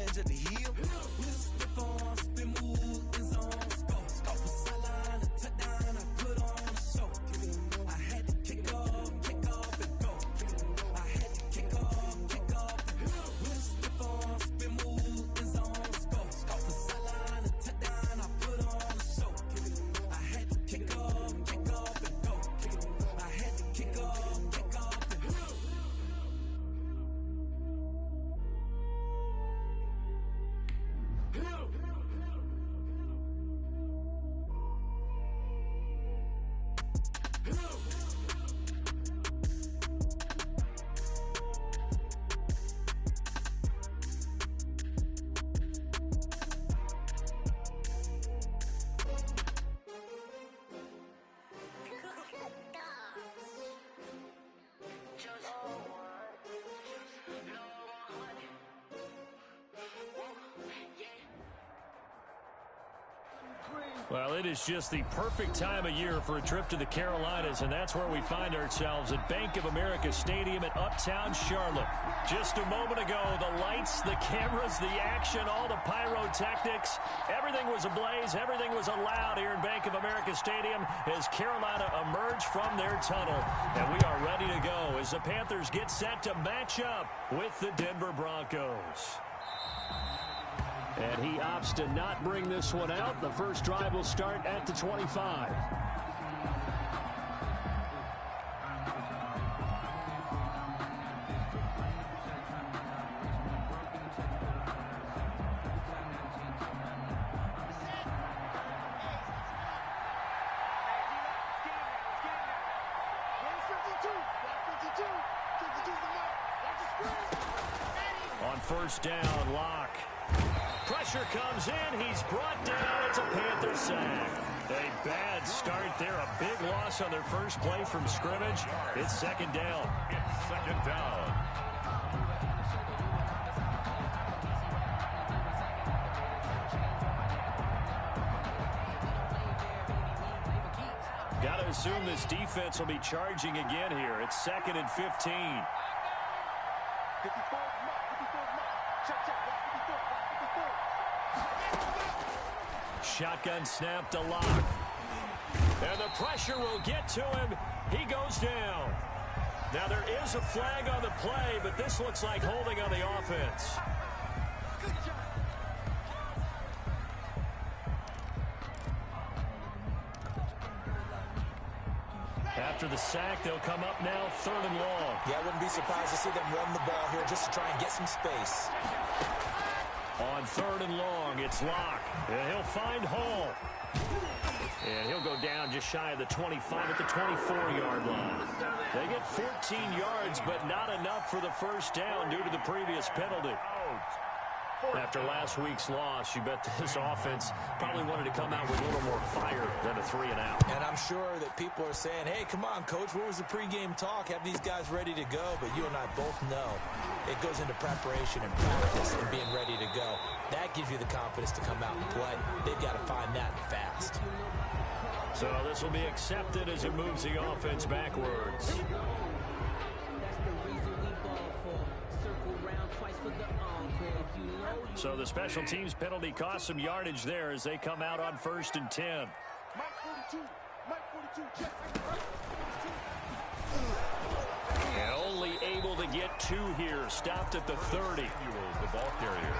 edge of the hill. With a stiff arm, spin move, in zone, score. Score for sideline, a touchdown, I put on a show. I had to kick off and go. I had to kick off and go. With a stiff arm, spin move, in zone, score. Score for sideline, a touchdown, I put on a show. I had to kick off and go. I had to kick off and go. Well, it is just the perfect time of year for a trip to the Carolinas, and that's where we find ourselves at Bank of America Stadium in Uptown Charlotte. Just a moment ago, the lights, the cameras, the action, all the pyrotechnics, everything was ablaze, everything was allowed here in Bank of America Stadium as Carolina emerged from their tunnel. And we are ready to go as the Panthers get set to match up with the Denver Broncos. And he opts to not bring this one out. The first drive will start at the 25. On first down, Locke. Pressure comes in. He's brought down. It's a Panther sack. A bad start there. A big loss on their first play from scrimmage. It's second down. It's second down. Got to assume this defense will be charging again here. It's second and 15. 54. Shotgun snap to Locke. And the pressure will get to him. He goes down. Now there is a flag on the play, but this looks like holding on the offense. After the sack, they'll come up now third and long. Yeah, I wouldn't be surprised to see them run the ball here just to try and get some space. On third and long, it's Locke. And he'll find Hall. And he'll go down just shy of the 25 at the 24-yard line. They get 14 yards, but not enough for the first down due to the previous penalty. After last week's loss, you bet this offense probably wanted to come out with a little more fire than a 3-and-out. And I'm sure that people are saying, hey, come on, Coach, what was the pregame talk? Have these guys ready to go? But you and I both know it goes into preparation and practice and being ready to go. That gives you the confidence to come out and play. They've got to find that fast. So this will be accepted as it moves the offense backwards. So the special teams penalty cost some yardage there as they come out on first and 10. And only able to get 2 here. Stopped at the 30. The ball carrier.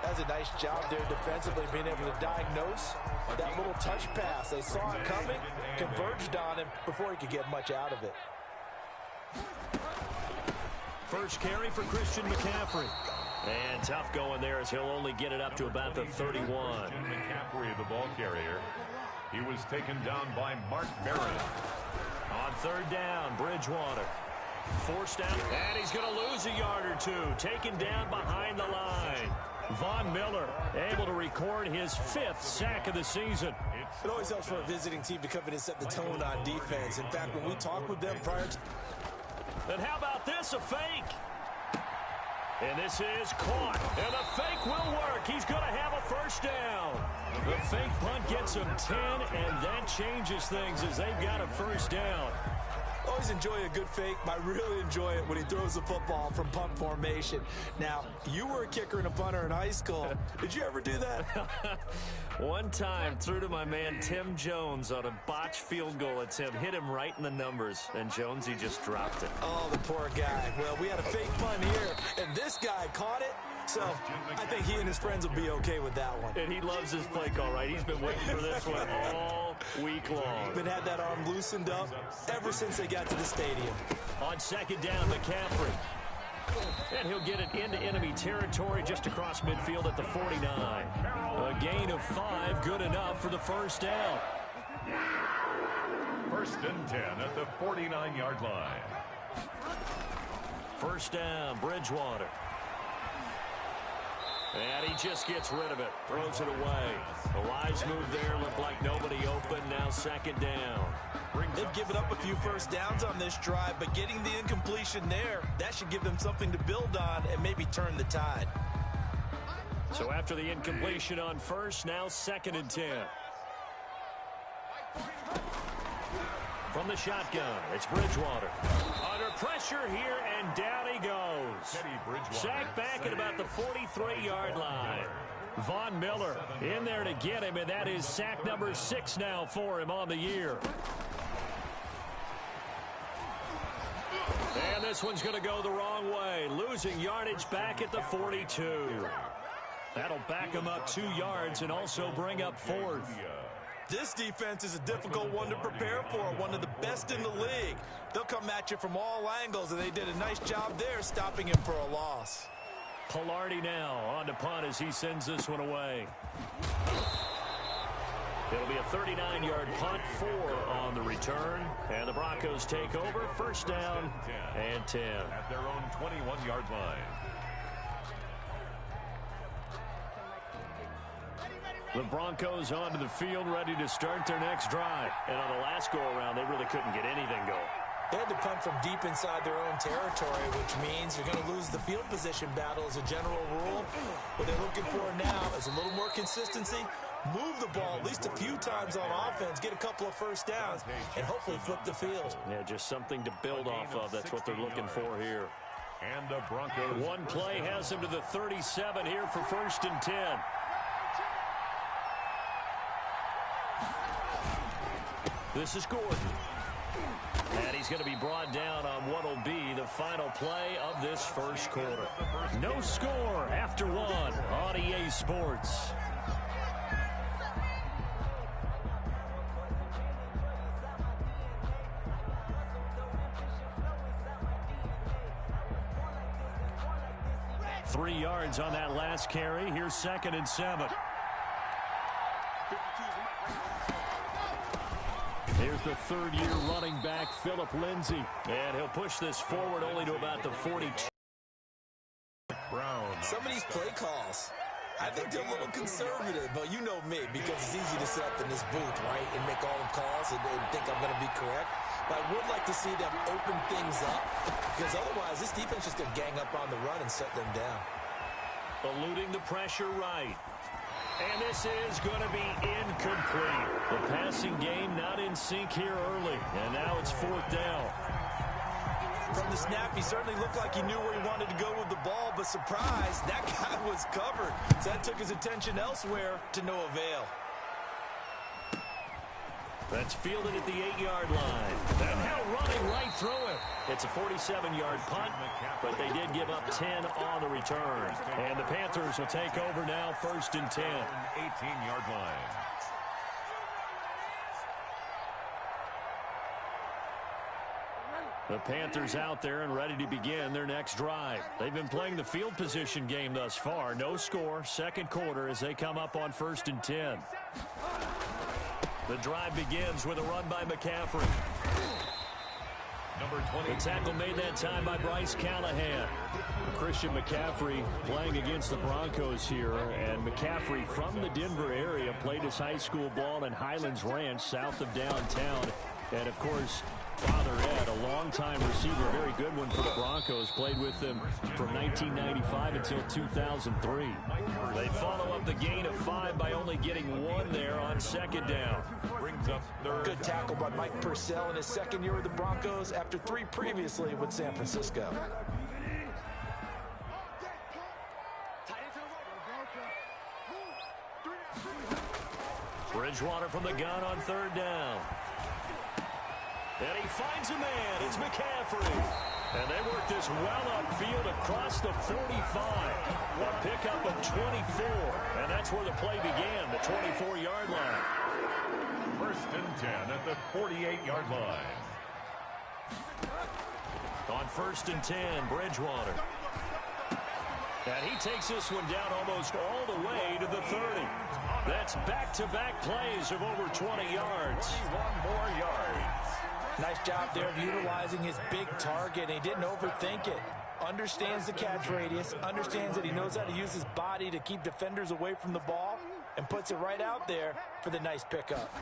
That's a nice job there defensively, being able to diagnose that little touch pass. They saw it coming, converged on him before he could get much out of it. First carry for Christian McCaffrey. And tough going there as he'll only get it up to about the 31. Christian McCaffrey, the ball carrier. He was taken down by Mark Barron. On third down, Bridgewater. Forced out, and he's going to lose a yard or 2. Taken down behind the line. Von Miller able to record his 5th sack of the season. It always helps for a visiting team to come in and set the tone on defense. In fact, when we talk with them prior to... And how about this, a fake? And this is caught. And the fake will work. He's going to have a first down. The fake punt gets him 10, and that changes things as they've got a first down. Oh, always enjoy a good fake, but I really enjoy it when he throws the football from punt formation. Now, you were a kicker and a punter in high school. Did you ever do that? One time, threw to my man Tim Jones on a botched field goal attempt. Hit him right in the numbers, and Jonesy just dropped it. Oh, the poor guy. Well, we had a fake punt here, and this guy caught it. So I think he and his friends will be okay with that one. And he loves his play call, right? He's been waiting for this one all week long. Been had that arm loosened up ever since they got to the stadium. On second down, McCaffrey. And he'll get it into enemy territory just across midfield at the 49. A gain of 5, good enough for the first down. First and 10 at the 49-yard line. First down, Bridgewater. And he just gets rid of it, throws it away. A wise move there, looked like nobody open, now second down. They've given up a few first downs on this drive, but getting the incompletion there, that should give them something to build on and maybe turn the tide. So after the incompletion on first, now second and 10. From the shotgun, it's Bridgewater. Under pressure here, and down he goes. Sacked back at about the 43-yard line. Von Miller in there to get him, and that is sack number 6 now for him on the year. And this one's going to go the wrong way, losing yardage back at the 42. That'll back him up 2 yards and also bring up 4th. This defense is a difficult one to prepare for, one of the best in the league. They'll come at you from all angles, and they did a nice job there stopping him for a loss. Pilardi now on to punt as he sends this one away. It'll be a 39-yard punt, 4 on the return, and the Broncos take over, first down and 10. At their own 21-yard line. The Broncos onto the field, ready to start their next drive. And on the last go-around, they really couldn't get anything going. They had to punt from deep inside their own territory, which means you're going to lose the field position battle as a general rule. What they're looking for now is a little more consistency, move the ball at least a few times on offense, get a couple of first downs, and hopefully flip the field. Yeah, just something to build off of. That's what they're looking for here. And the Broncos. One play has them to the 37 here for first and 10. This is Gordon. And he's going to be brought down on what will be the final play of this first quarter. No score after 1 on EA Sports. Three yards on that last carry. Here's second and 7. Here's the third-year running back, Philip Lindsay. And he'll push this forward only to about the 42. Some of these play calls, I think they're a little conservative, but you know me, because it's easy to sit up in this booth, right, and make all the calls and think I'm going to be correct. But I would like to see them open things up, because otherwise this defense is going to gang up on the run and shut them down. Eluding the pressure right. And this is going to be incomplete. The passing game not in sync here early. And now it's fourth down. From the snap, he certainly looked like he knew where he wanted to go with the ball, but surprise, that guy was covered. So that took his attention elsewhere to no avail. That's fielded at the 8-yard line. And now running right through it. It's a 47-yard punt, but they did give up 10 on the return. And the Panthers will take over now, first and 10. 18-yard line. The Panthers out there and ready to begin their next drive. They've been playing the field position game thus far. No score, second quarter as they come up on first and 10. The drive begins with a run by McCaffrey. Number 20. The tackle made that time by Bryce Callahan. Christian McCaffrey playing against the Broncos here. And McCaffrey from the Denver area played his high school ball in Highlands Ranch south of downtown. And, of course, Father Ed, a longtime receiver, a very good one for the Broncos, played with them from 1995 until 2003. They follow up the gain of 5 by only getting 1 there on second down. Brings up third. Good tackle by Mike Purcell in his second year with the Broncos after 3 previously with San Francisco. Bridgewater from the gun on third down. And he finds a man. It's McCaffrey. And they work this well upfield across the 45. A pickup of 24. And that's where the play began, the 24-yard line. First and 10 at the 48-yard line. On first and 10, Bridgewater. And he takes this one down almost all the way to the 30. That's back-to-back plays of over 20 yards. 1 more yards. Nice job there of utilizing his big target. He didn't overthink it. Understands the catch radius. Understands that he knows how to use his body to keep defenders away from the ball. And puts it right out there for the nice pickup.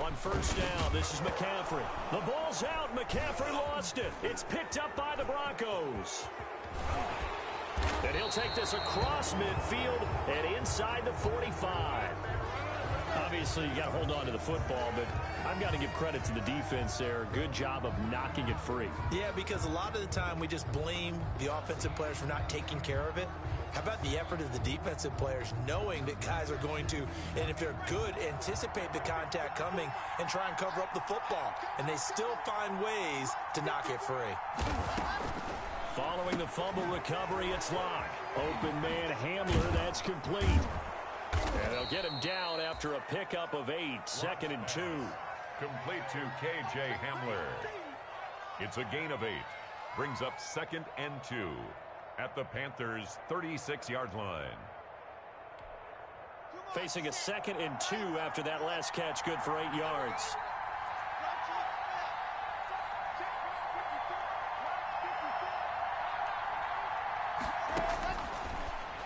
On first down, this is McCaffrey. The ball's out. McCaffrey lost it. It's picked up by the Broncos. And he'll take this across midfield and inside the 45. Obviously, you got to hold on to the football, but I've got to give credit to the defense there. Good job of knocking it free. Yeah, because a lot of the time we just blame the offensive players for not taking care of it. How about the effort of the defensive players knowing that guys are going to, and if they're good, anticipate the contact coming and try and cover up the football. And they still find ways to knock it free. Following the fumble recovery, it's Locke. Open man Hamler, that's complete. And they'll get him down after a pickup of 8, 2nd and 2. Complete to K.J. Hamler. It's a gain of 8. Brings up 2nd and 2 at the Panthers' 36-yard line. Facing a 2nd and 2 after that last catch, good for 8 yards.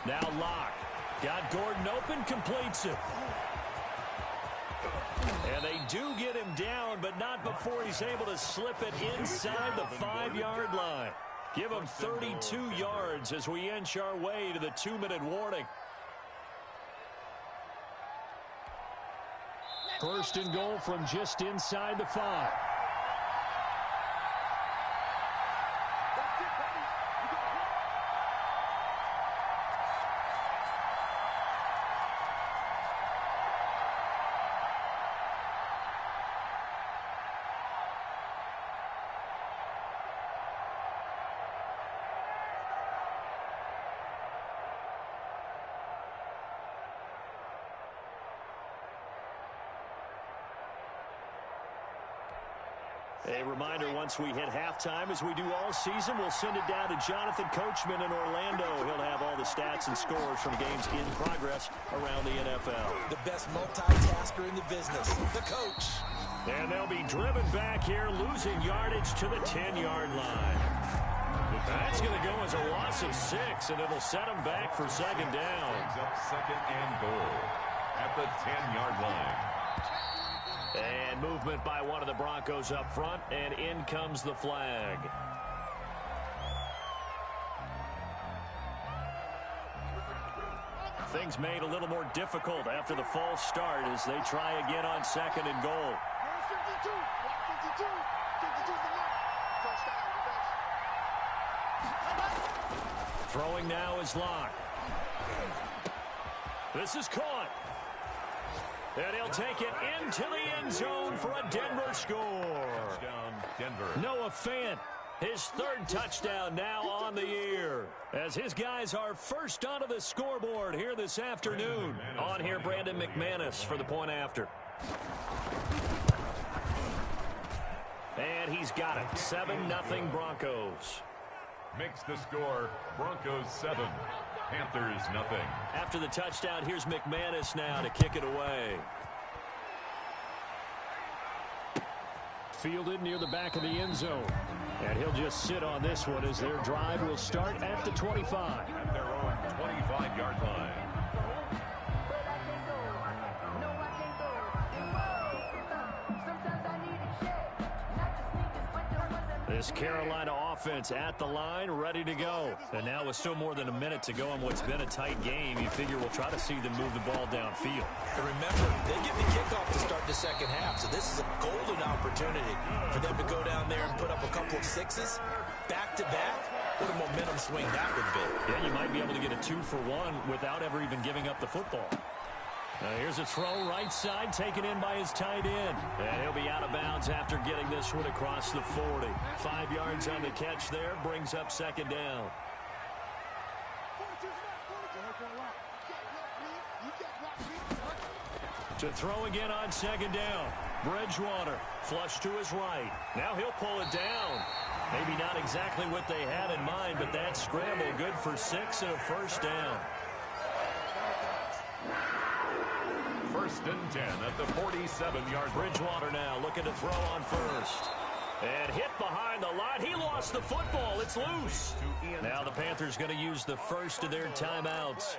Now Locke. Got Gordon open, completes it. And they do get him down, but not before he's able to slip it inside the 5-yard line. Give him 32 yards as we inch our way to the 2-minute warning. First and goal from just inside the 5. A reminder, once we hit halftime, as we do all season, we'll send it down to Jonathan Coachman in Orlando. He'll have all the stats and scores from games in progress around the NFL. The best multitasker in the business, the coach. And they'll be driven back here, losing yardage to the 10-yard line. That's going to go as a loss of 6, and it'll set them back for 2nd down. Brings up 2nd and goal at the 10-yard line. And movement by one of the Broncos up front, and in comes the flag. Things made a little more difficult after the false start as they try again on 2nd and goal. Throwing now is Locke. This is caught. And he'll take it into the end zone for a Denver score. Touchdown, Denver. Noah Fant, his 3rd touchdown now on the year, as his guys are first onto the scoreboard here this afternoon. On here, Brandon McManus for the point after. And he's got it. 7-0 Broncos. Makes the score Broncos 7, Panthers nothing. After the touchdown, here's McManus now to kick it away. Fielded near the back of the end zone. And he'll just sit on this one as their drive will start at the 25. At their own 25-yard line. This Carolina offense at the line, ready to go. And now with still more than a minute to go in what's been a tight game, you figure we'll try to see them move the ball downfield. And remember, they get the kickoff to start the second half, so this is a golden opportunity for them to go down there and put up a couple of sixes back-to-back. What a momentum swing that would be. Yeah, you might be able to get a 2-for-1 without ever even giving up the football. Now here's a throw right side, taken in by his tight end. And he'll be out of bounds after getting this one across the 40. 5 yards on the catch there, brings up second down. To throw again on second down. Bridgewater, flush to his right. Now he'll pull it down. Maybe not exactly what they had in mind, but that scramble good for 6 and a first down. First and 10 at the 47-yard. Bridgewater now looking to throw on first. And hit behind the line. He lost the football. It's loose. Now the Panthers going to use the first of their timeouts,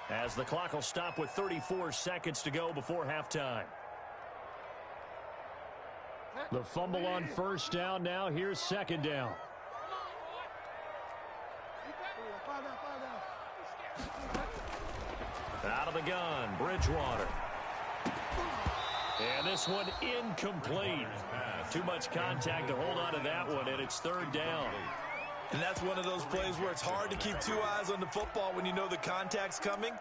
as the clock will stop with 34 seconds to go before halftime. The fumble on first down now. Here's second down. Out of the gun, Bridgewater. And this one incomplete. Too much contact to hold on to that one, and it's third down. And that's one of those plays where it's hard to keep 2 eyes on the football when you know the contact's coming,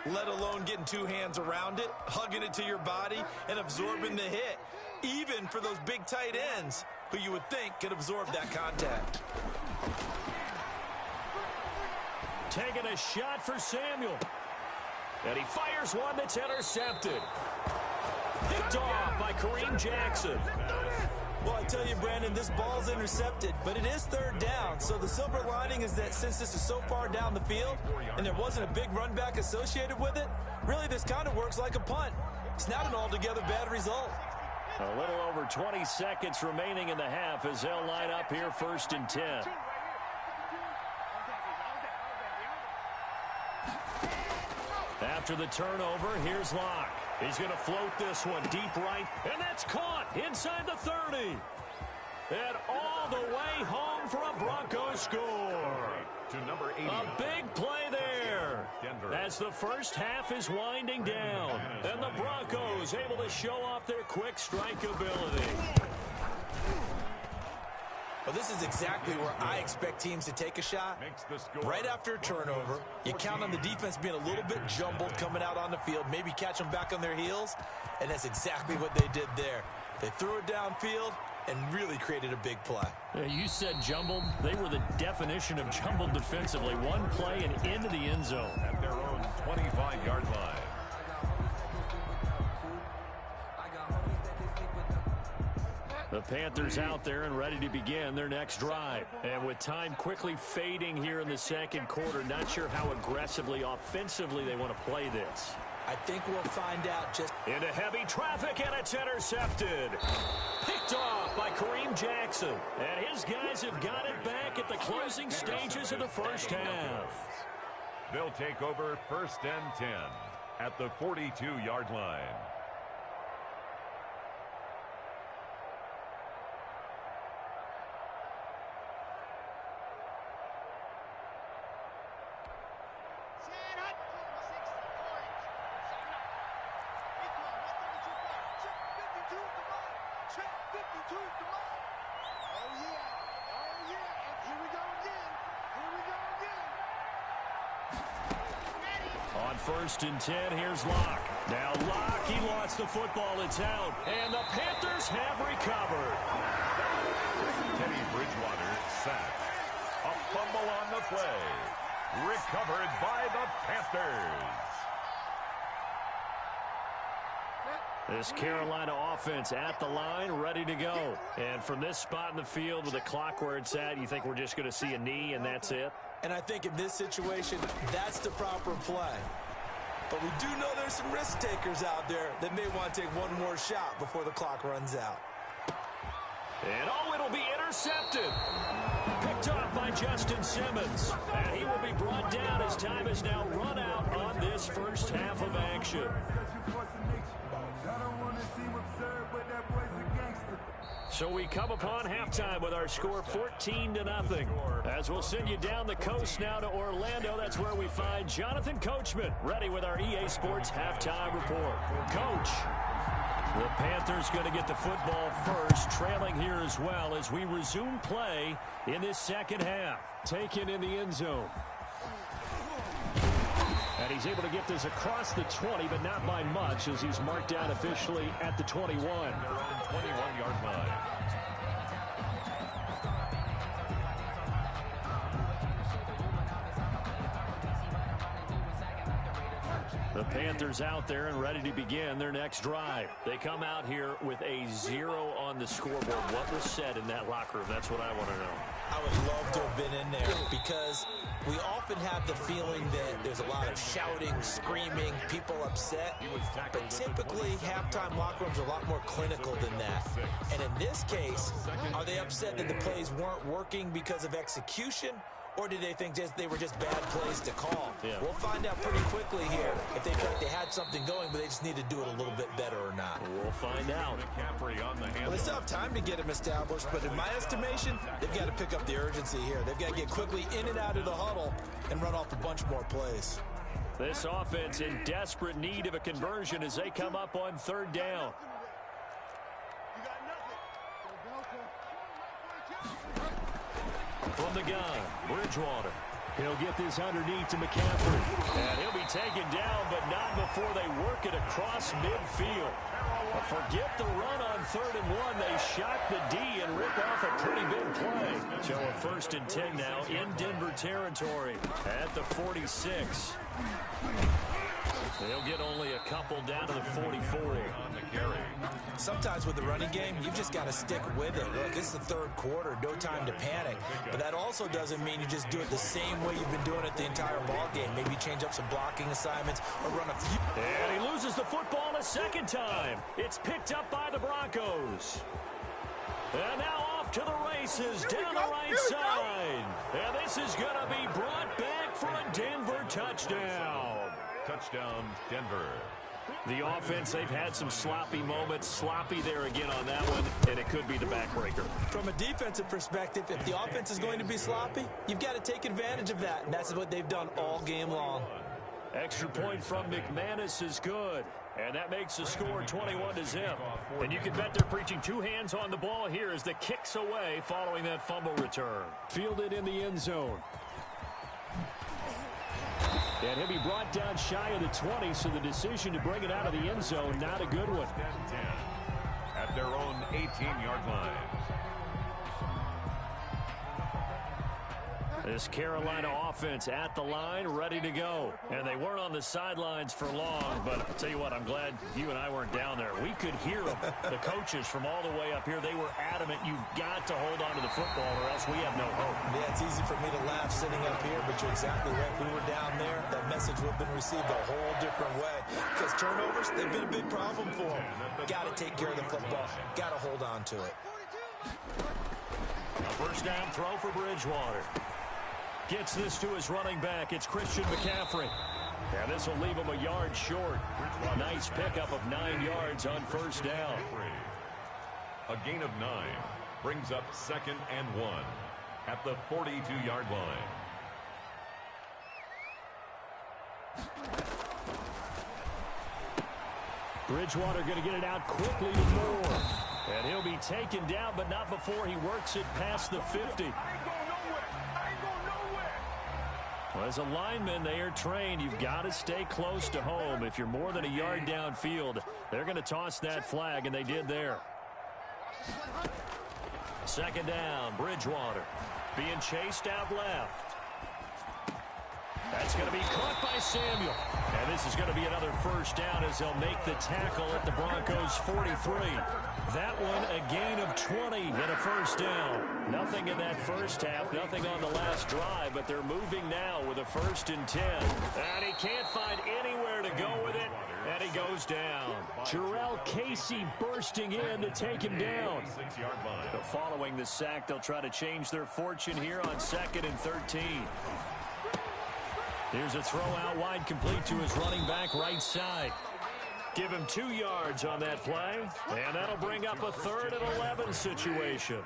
let alone getting 2 hands around it, hugging it to your body, and absorbing the hit, even for those big tight ends who you would think could absorb that contact. Taking a shot for Samuel. And he fires one that's intercepted. Picked off by Kareem Jackson. Well, I tell you, Brandon, this ball's intercepted, but it is third down. So the silver lining is that since this is so far down the field and there wasn't a big run back associated with it, really this kind of works like a punt. It's not an altogether bad result. A little over 20 seconds remaining in the half as they'll line up here first and 10. After the turnover, here's Locke. He's going to float this one deep right, and that's caught inside the 30. And all the way home for a Broncos score. To number 80. A big play there as the first half is winding down. And the Broncos able to show off their quick strike ability. Well, this is exactly where I expect teams to take a shot. Right after a turnover, you count on the defense being a little bit jumbled coming out on the field, maybe catch them back on their heels, and that's exactly what they did there. They threw it downfield and really created a big play. Yeah, you said jumbled. They were the definition of jumbled defensively. One play and into the end zone. At their own 25-yard line. The Panthers out there and ready to begin their next drive. And with time quickly fading here in the second quarter, not sure how aggressively, offensively they want to play this. I think we'll find out just... Into heavy traffic, and it's intercepted. Picked off by Kareem Jackson. And his guys have got it back at the closing stages of the first half. They'll take over first and 10 at the 42-yard line. First and 10, here's Locke. Now Locke, he lost the football, it's out. And the Panthers have recovered. Teddy Bridgewater sacked. A fumble on the play. Recovered by the Panthers. This Carolina offense at the line, ready to go. And from this spot in the field with the clock where it's at, you think we're just going to see a knee and that's it? And I think in this situation, that's the proper play. But we do know there's some risk takers out there that may want to take one more shot before the clock runs out. And oh, it'll be intercepted. Picked up by Justin Simmons. And he will be brought down as time is now run out on this first half of action. So we come upon halftime with our score 14-0. As we'll send you down the coast now to Orlando, that's where we find Jonathan Coachman ready with our EA Sports halftime report. Coach, the Panthers going to get the football first, trailing here as well as we resume play in this second half. Taken in the end zone. And he's able to get this across the 20, but not by much as he's marked down officially at the 21. They're on 21-yard line. The Panthers out there and ready to begin their next drive. They come out here with a 0 on the scoreboard. What was said in that locker room? That's what I want to know. I would love to have been in there because we often have the feeling that there's a lot of shouting, screaming, people upset. But typically, halftime locker rooms are a lot more clinical than that. And in this case, are they upset that the plays weren't working because of execution? Or did they think they were just bad plays to call? Yeah. We'll find out pretty quickly here if they felt they had something going, but they just need to do it a little bit better or not. We'll find out. Well, they still have time to get them established, but in my estimation, they've got to pick up the urgency here. They've got to get quickly in and out of the huddle and run off a bunch more plays. This offense in desperate need of a conversion as they come up on third down. From the gun, Bridgewater. He'll get this underneath to McCaffrey. And he'll be taken down, but not before they work it across midfield. Forget the run on 3rd and 1. They shock the D and rip off a pretty big play. So a 1st and 10 now in Denver territory at the 46. They'll get only a couple down to the 44. Sometimes with the running game, you've just got to stick with it. Look, it's the 3rd quarter, no time to panic. But that also doesn't mean you just do it the same way you've been doing it the entire ball game. Maybe change up some blocking assignments or run a few. And he loses the football a second time. It's picked up by the Broncos. And now off to the races down the right side. And this is going to be brought back for a Denver touchdown. Touchdown, Denver. The offense, they've had some sloppy moments. Sloppy there again on that one, and it could be the backbreaker. From a defensive perspective, if the offense is going to be sloppy, you've got to take advantage of that, and that's what they've done all game long. Extra point from McManus is good, and that makes the score 21-0. And you can bet they're preaching 2 hands on the ball here as the kick's away following that fumble return. Fielded in the end zone. And he'll be brought down shy of the 20, so the decision to bring it out of the end zone, not a good one. At their own 18-yard line. This Carolina offense at the line, ready to go. And they weren't on the sidelines for long, but I'll tell you what, I'm glad you and I weren't down there. We could hear them, the coaches from all the way up here. They were adamant, you've got to hold on to the football or else we have no hope. Yeah, it's easy for me to laugh sitting up here, but you're exactly right. If we were down there, that message would have been received a whole different way. Because turnovers, they've been a big problem for them. Got to take care of the football. Got to hold on to it. A first down throw for Bridgewater. Gets this to his running back. It's Christian McCaffrey. And this will leave him a yard short. Nice pickup of 9 yards on first down. A gain of 9 brings up 2nd and 1 at the 42-yard line. Bridgewater going to get it out quickly to Moore. And he'll be taken down, but not before he works it past the 50. Well, as a lineman, they are trained. You've got to stay close to home. If you're more than a yard downfield, they're going to toss that flag, and they did there. 2nd down, Bridgewater being chased out left. That's going to be caught by Samuel. And this is going to be another first down as they'll make the tackle at the Broncos' 43. That one a gain of 20 and a first down. Nothing in that first half, nothing on the last drive, but they're moving now with a 1st and 10. And he can't find anywhere to go with it, and he goes down. Jarrell Casey bursting in to take him down. But following the sack, they'll try to change their fortune here on 2nd and 13. Here's a throw out wide complete to his running back right side. Give him 2 yards on that play, and that'll bring up a 3rd and 11 situation.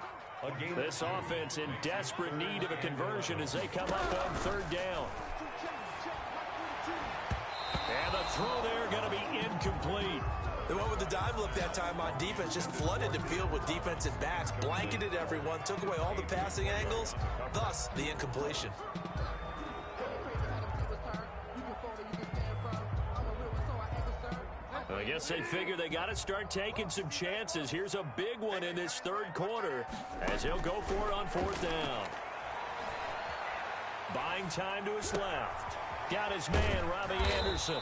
This offense in desperate need of a conversion as they come up on 3rd down. And the throw there going to be incomplete. They went with the dime look that time on defense, just flooded the field with defensive backs, blanketed everyone, took away all the passing angles, thus the incompletion. I guess they figure they got to start taking some chances. Here's a big one in this 3rd quarter as he'll go for it on 4th down. Buying time to his left. Got his man, Robbie Anderson.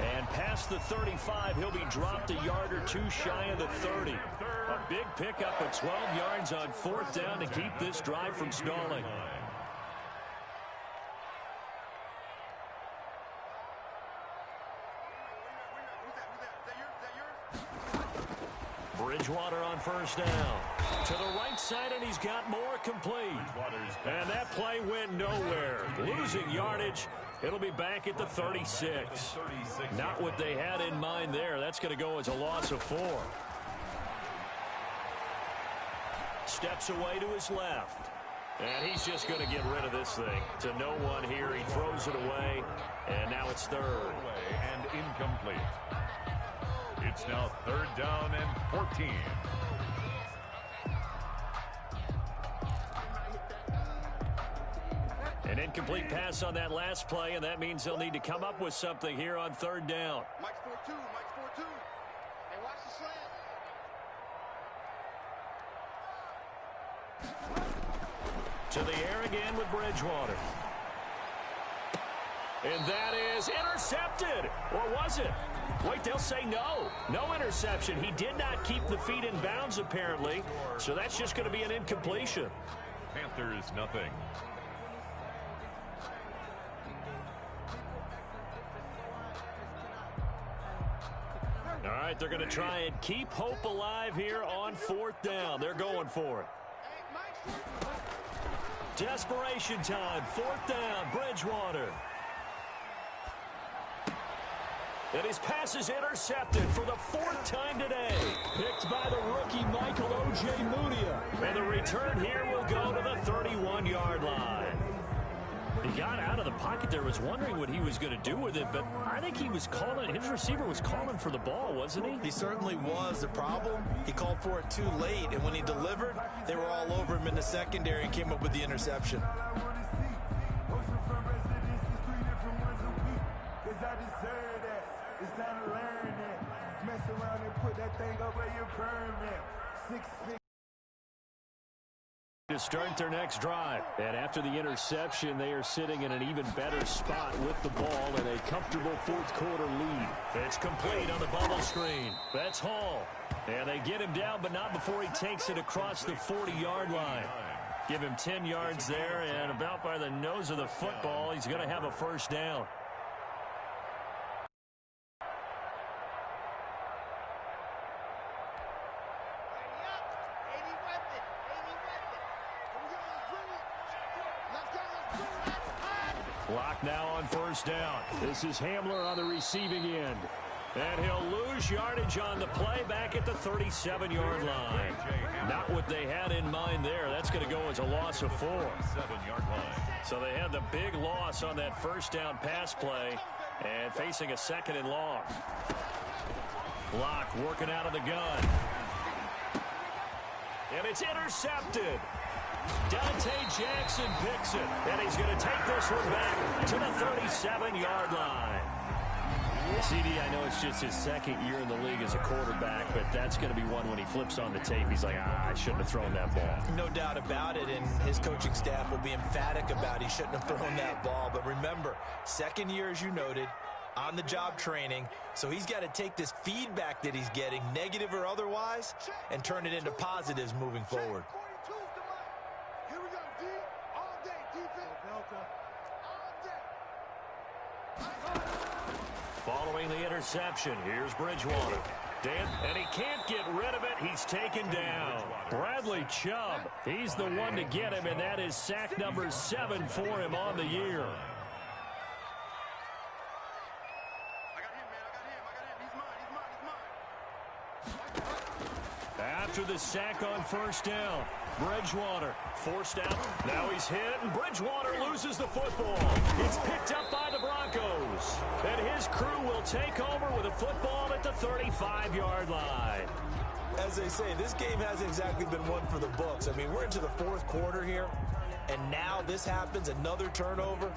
And past the 35, he'll be dropped a yard or 2 shy of the 30. A big pickup of 12 yards on 4th down to keep this drive from stalling. Bridgewater on 1st down. To the right side, and he's got more complete. And that play went nowhere. Losing yardage. It'll be back at the 36. Not what they had in mind there. That's going to go as a loss of 4. Steps away to his left. And he's just going to get rid of this thing. To no one here. He throws it away. And now it's 3rd. And incomplete. It's now 3rd down and 14. An incomplete pass on that last play, and that means they'll need to come up with something here on 3rd down. Mike's 4-2. Mike's 4-2. Hey, watch the slant. To the air again with Bridgewater. And that is intercepted. Or was it? Wait, they'll say no. No interception. He did not keep the feet in bounds, apparently. So that's just going to be an incompletion. Panthers, nothing. All right, they're going to try and keep hope alive here on 4th down. They're going for it. Desperation time. 4th down, Bridgewater. And his pass is intercepted for the 4th time today. Picked by the rookie Michael Ojemudia. And the return here will go to the 31-yard line. He got out of the pocket there, was wondering what he was going to do with it, but I think he was calling, his receiver was calling for the ball, wasn't he? He certainly was. The problem, he called for it too late, and when he delivered, they were all over him in the secondary and came up with the interception. It's time to learn that. Mess around and put that thing up where your permit. 6'6". To start their next drive. And after the interception, they are sitting in an even better spot with the ball in a comfortable 4th quarter lead. It's complete on the bubble screen. That's Hall. And they get him down, but not before he takes it across the 40-yard line. Give him 10 yards there, and about by the nose of the football, he's going to have a 1st down. Clock now on 1st down. This is Hamler on the receiving end. And he'll lose yardage on the play back at the 37-yard line. Not what they had in mind there. That's going to go as a loss of 4. 7-yard line. So they had the big loss on that 1st down pass play and facing a 2nd and long. Block working out of the gun. And it's intercepted. Dante Jackson picks it, and he's going to take this one back to the 37-yard line. CD, I know it's just his 2nd year in the league as a quarterback, but that's going to be one when he flips on the tape. He's like, I shouldn't have thrown that ball. No doubt about it, and his coaching staff will be emphatic about he shouldn't have thrown that ball. But remember, 2nd year, as you noted, on-the-job training, so he's got to take this feedback that he's getting, negative or otherwise, and turn it into positives moving forward. Following the interception, here's Bridgewater. And he can't get rid of it. He's taken down. Bradley Chubb, he's the one to get him, and that is sack number 7 for him on the year. I got him, man. I got him. He's mine. after the sack on first down. Bridgewater forced out. Now he's hit, and Bridgewater loses the football. It's picked up by the Broncos. And his crew will take over with a football at the 35-yard line. As they say, this game hasn't exactly been one for the books. I mean, we're into the fourth quarter here, and now this happens, another turnover.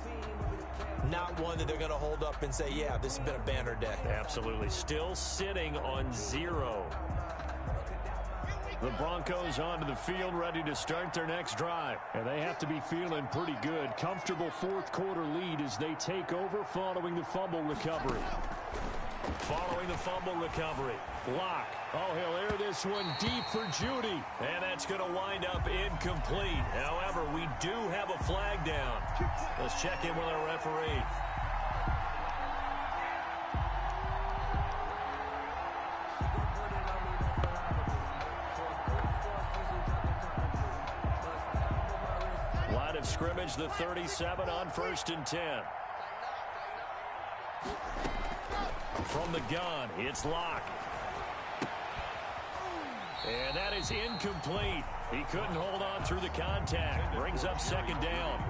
Not one that they're going to hold up and say, yeah, this has been a banner day. Absolutely. Still sitting on 0. The Broncos onto the field, ready to start their next drive. And they have to be feeling pretty good. Comfortable fourth quarter lead as they take over following the fumble recovery. Following the fumble recovery. Lock. Oh, he'll air this one deep for Judy. And that's going to wind up incomplete. However, we do have a flag down. Let's check in with our referee. Line of scrimmage, the 37 on 1st and 10. From the gun, it's Lock. And that is incomplete. He couldn't hold on through the contact. Brings up 2nd down.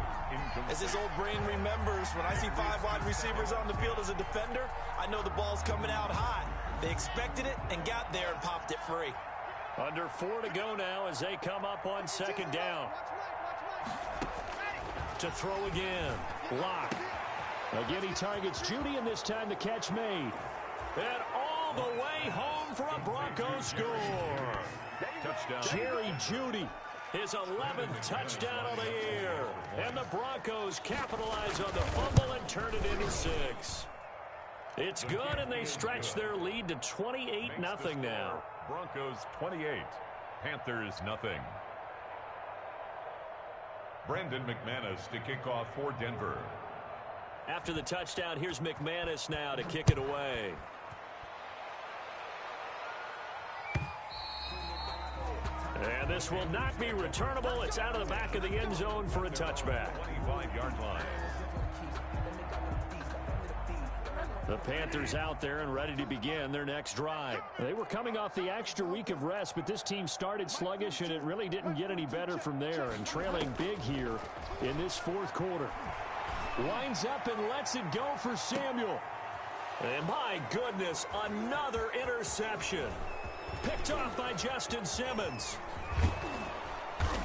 As his old brain remembers, when I see 5 wide receivers on the field as a defender, I know the ball's coming out hot. They expected it and got there and popped it free. Under 4 to go now as they come up on 2nd down. To throw again. Lock. Again, he targets Judy, and this time the catch made. And all the way home for a Broncos score. Touchdown. Jerry Judy, his 11th touchdown of the year. And the Broncos capitalize on the fumble and turn it into 6. It's good, and they stretch their lead to 28-0 now. Broncos 28, Panthers nothing. Brandon McManus to kick off for Denver. After the touchdown, here's McManus now to kick it away. And this will not be returnable. It's out of the back of the end zone for a touchback. 25-yard line. The Panthers out there and ready to begin their next drive. They were coming off the extra week of rest, but this team started sluggish, and it really didn't get any better from there. And trailing big here in this fourth quarter. Winds up and lets it go for Samuel. And my goodness, another interception. Picked off by Justin Simmons.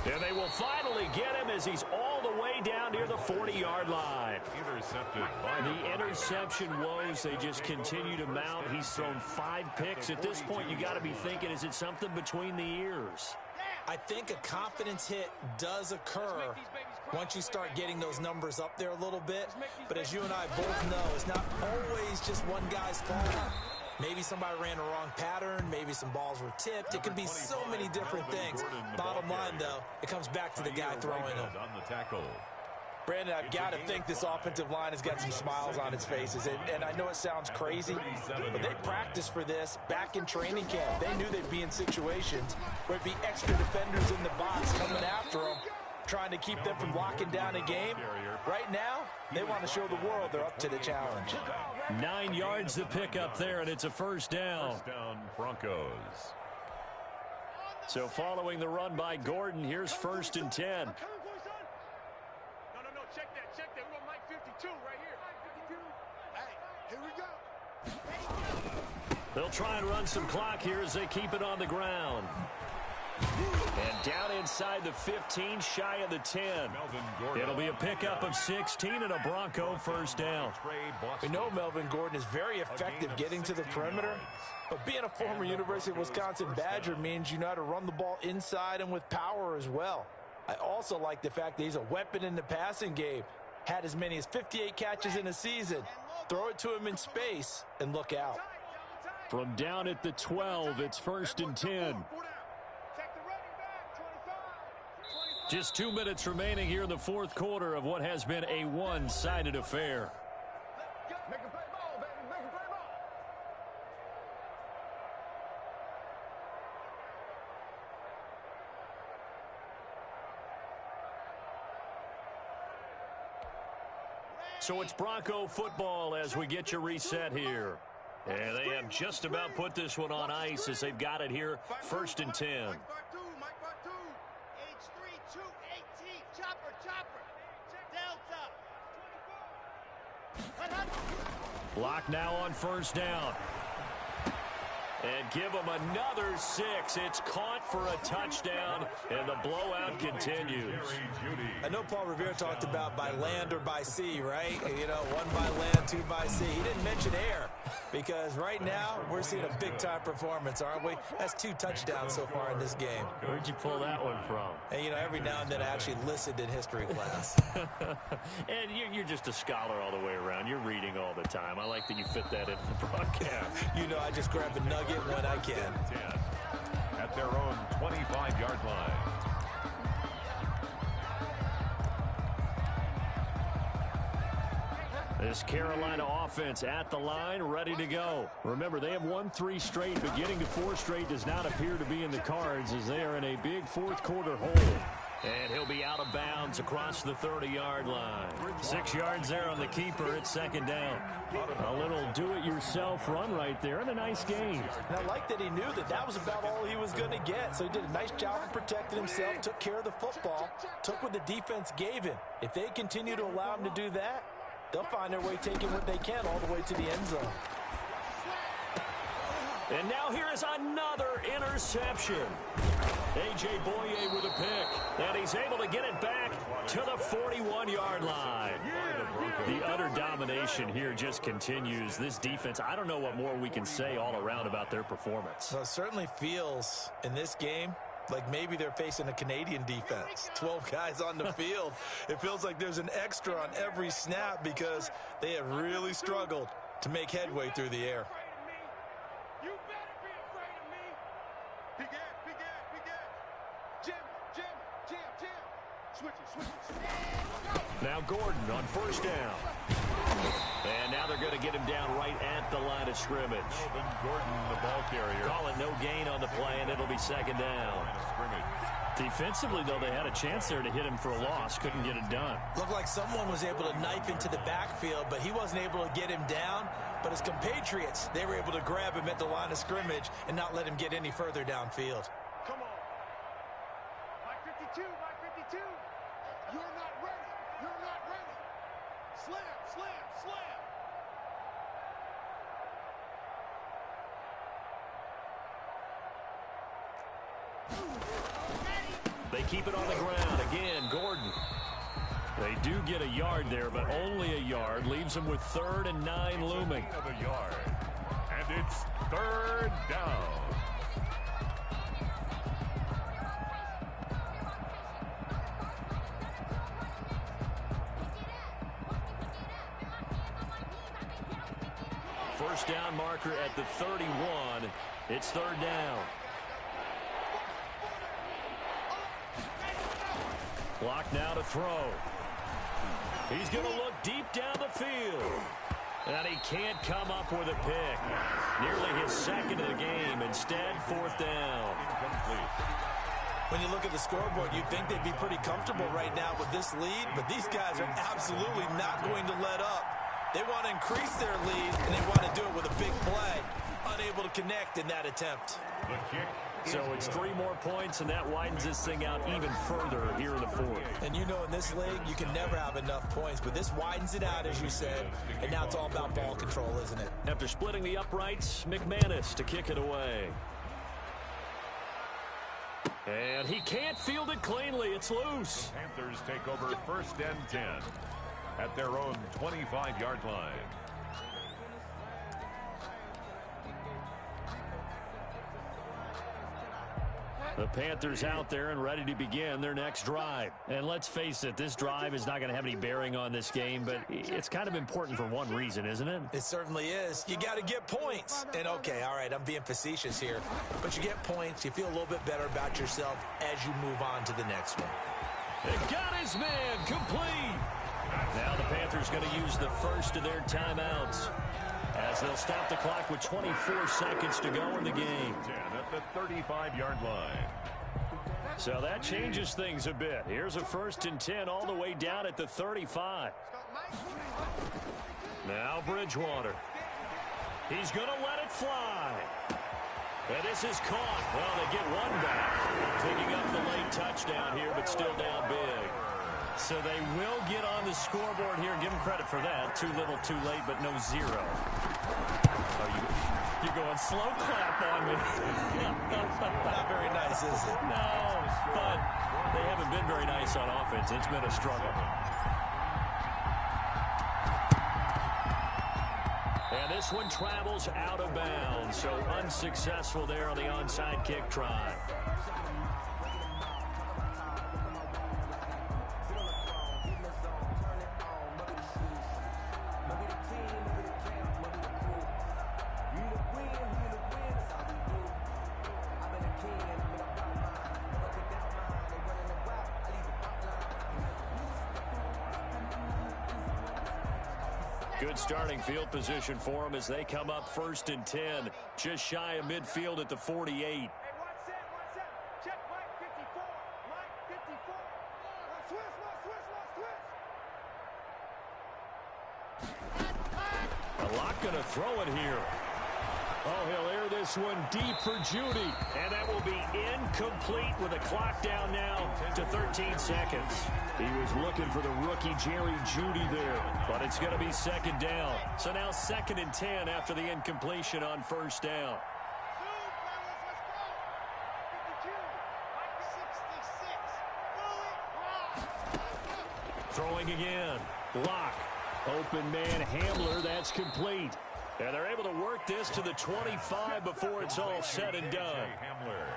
And they will finally get him as he's all the way down near the 40-yard line. Intercepted by the interception woes, they just continue to mount. He's thrown 5 picks. At this point, you got to be thinking, is it something between the ears? I think a confidence hit does occur once you start getting those numbers up there a little bit. But as you and I both know, it's not always just one guy's fault. Maybe somebody ran a wrong pattern. Maybe some balls were tipped. It could be so many different things. Bottom line, though, it comes back to the guy throwing them. on the tackle. Brandon, I've got to think this offensive line has got some smiles on its faces. And I know it sounds crazy, but they practiced for this back in training camp. They knew they'd be in situations where it'd be extra defenders in the box coming after them, trying to keep them from locking down a game. Right now, they want to show the world they're up to the challenge. 9 yards to pick up there, and it's a first down. First down, Broncos. So following the run by Gordon, here's 1st and 10. No, check that. We want Mike 52 right here. Hey, here we go. They'll try and run some clock here as they keep it on the ground. And down inside the 15, shy of the 10. It'll be a pickup of 16 and a Bronco first down. We know Melvin Gordon is very effective getting to the perimeter, but being a former University of Wisconsin Badger means you know how to run the ball inside and with power as well. I also like the fact that he's a weapon in the passing game. Had as many as 58 catches in a season. Throw it to him in space and look out. From down at the 12, it's 1st and 10. Just 2 minutes remaining here in the fourth quarter of what has been a one-sided affair. So it's Bronco football as we get you reset here. And they have just about put this one on ice as they've got it here, 1st and 10. H3, 218, chopper, Delta. Block now on 1st down. And give them another 6. It's caught for a touchdown, and the blowout continues. I know Paul Revere talked about by land or by sea, right? You know, 1 by land, 2 by sea. He didn't mention air because right now we're seeing a big-time performance, aren't we? That's 2 touchdowns so far in this game. Where'd you pull that one from? And, you know, every now and then I actually listened in history class. And you're just a scholar all the way around. You're reading all the time. I like that you fit that into the broadcast. You know, I just grab a nugget when I can. 10 at their own 25-yard line. This Carolina offense at the line, ready to go. Remember, they have won 3 straight, but getting to 4 straight does not appear to be in the cards as they are in a big 4th quarter hole. And he'll be out of bounds across the 30-yard line. 6 yards there on the keeper. It's 2nd down. A little do-it-yourself run right there and a nice game. And I like that he knew that that was about all he was going to get. So he did a nice job of protecting himself, took care of the football, took what the defense gave him. If they continue to allow him to do that, they'll find their way taking what they can all the way to the end zone. And now here is another interception. A.J. Boye with a pick. And he's able to get it back to the 41-yard line. The utter domination here just continues. This defense, I don't know what more we can say all around about their performance. Well, it certainly feels in this game like maybe they're facing a Canadian defense. 12 guys on the field. It feels like there's an extra on every snap because they have really struggled to make headway through the air. You better be afraid of me. Big Jim. Switch it. Now Gordon on 1st down. And now they're going to get him down right at the line of scrimmage. Melvin Gordon, the ball carrier. Call it no gain on the play, and it'll be 2nd down. Defensively, though, they had a chance there to hit him for a loss. Couldn't get it done. Looked like someone was able to knife into the backfield, but he wasn't able to get him down. But his compatriots, they were able to grab him at the line of scrimmage and not let him get any further downfield. Come on. Mike 52. You're not ready. Slam. They keep it on the ground. Again, Gordon. They do get a yard there, but only a yard. Leaves them with 3rd and 9 looming. Of a yard. And it's 3rd down. First down marker at the 31. It's 3rd down. Block now to throw. He's going to look deep down the field. And he can't come up with a pick. Nearly his 2nd of the game. Instead, 4th down. When you look at the scoreboard, you'd think they'd be pretty comfortable right now with this lead, but these guys are absolutely not going to let up. They want to increase their lead, and they want to do it with a big play. Unable to connect in that attempt. The kick. So it's 3 more points, and that widens this thing out even further here in the 4th. And you know in this league, you can never have enough points, but this widens it out, as you said, and now it's all about ball control, isn't it? After splitting the uprights, McManus to kick it away. And he can't field it cleanly. It's loose. Panthers take over 1st and 10 at their own 25-yard line. The Panthers out there and ready to begin their next drive. And let's face it, this drive is not going to have any bearing on this game, but it's kind of important for one reason, isn't it? It certainly is. You got to get points. And okay, all right, I'm being facetious here, but you get points, you feel a little bit better about yourself as you move on to the next one. It got his man complete. Now the Panthers going to use the first of their timeouts as they'll stop the clock with 24 seconds to go in the game. 10 at the 35-yard line. So that changes things a bit. Here's a 1st and 10 all the way down at the 35. Now Bridgewater. He's going to let it fly. And this is caught. Well, they get one back. Picking up the late touchdown here, but still down big. So they will get on the scoreboard here. Give them credit for that. Too little, too late, but no zero. Oh, you're going slow clap on me. Not very nice, is it? No, but they haven't been very nice on offense. It's been a struggle. And this one travels out of bounds, so unsuccessful there on the onside kick try. Good starting field position for them as they come up 1st and 10. Just shy of midfield at the 48. Hey, one set. Check Mike 54. Mike 54. One switch. A lot going to throw it here. Oh, he'll air this one deep for Judy. And that will be incomplete with a clock down now to 13 seconds. He was looking for the rookie Jerry Judy there, but it's going to be 2nd down. So now 2nd and 10 after the incompletion on 1st down. Throwing again. Block. Open man Hamler. That's complete. And they're able to work this to the 25 before it's all said and done.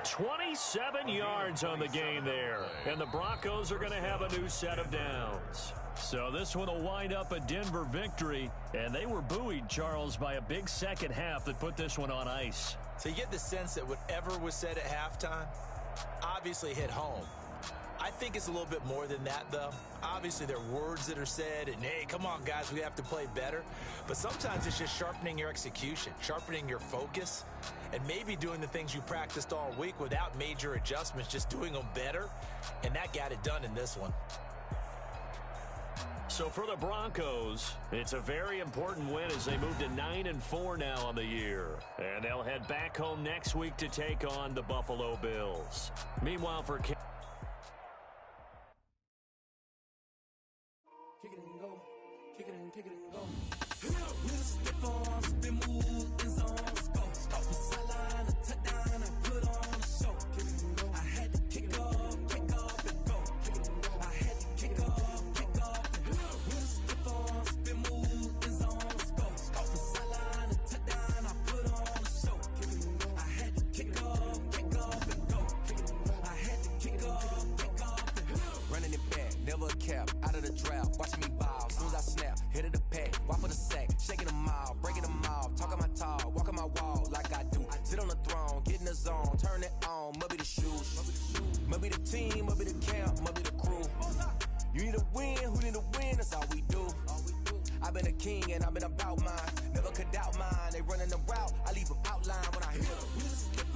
27 yards on the game there. And the Broncos are going to have a new set of downs. So this one will wind up a Denver victory. And they were buoyed, Charles, by a big second half that put this one on ice. So you get the sense that whatever was said at halftime obviously hit home. I think it's a little bit more than that, though. Obviously, there are words that are said, and, hey, come on, guys, we have to play better. But sometimes it's just sharpening your execution, sharpening your focus, and maybe doing the things you practiced all week without major adjustments, just doing them better, and that got it done in this one. So for the Broncos, it's a very important win as they move to 9-4 now on the year. And they'll head back home next week to take on the Buffalo Bills. Meanwhile, for Kick it and go. With a stiff arms, been moving zones, go. From sideline to touchdown, I put on a show. I had to kick off and go. I had to kick off and go. With a stiff arms, been moving zones, go. From sideline to touchdown, I put on a show. I had to kick off and go. I had to kick off and go. Running it back, never a cap, out of the draft, watching me ball. Soon as I snap, hit of the pack, walk for the sack, shaking them all, breaking them off, talking my talk, walking my wall like I do. Sit on the throne, get in the zone, turn it on, must be the shoes, must be the team, must be the camp, must be the crew. You need a win, who need a win, that's all we do. I've been a king and I've been about mine, never could doubt mine. They running the route, I leave them outline when I hit them.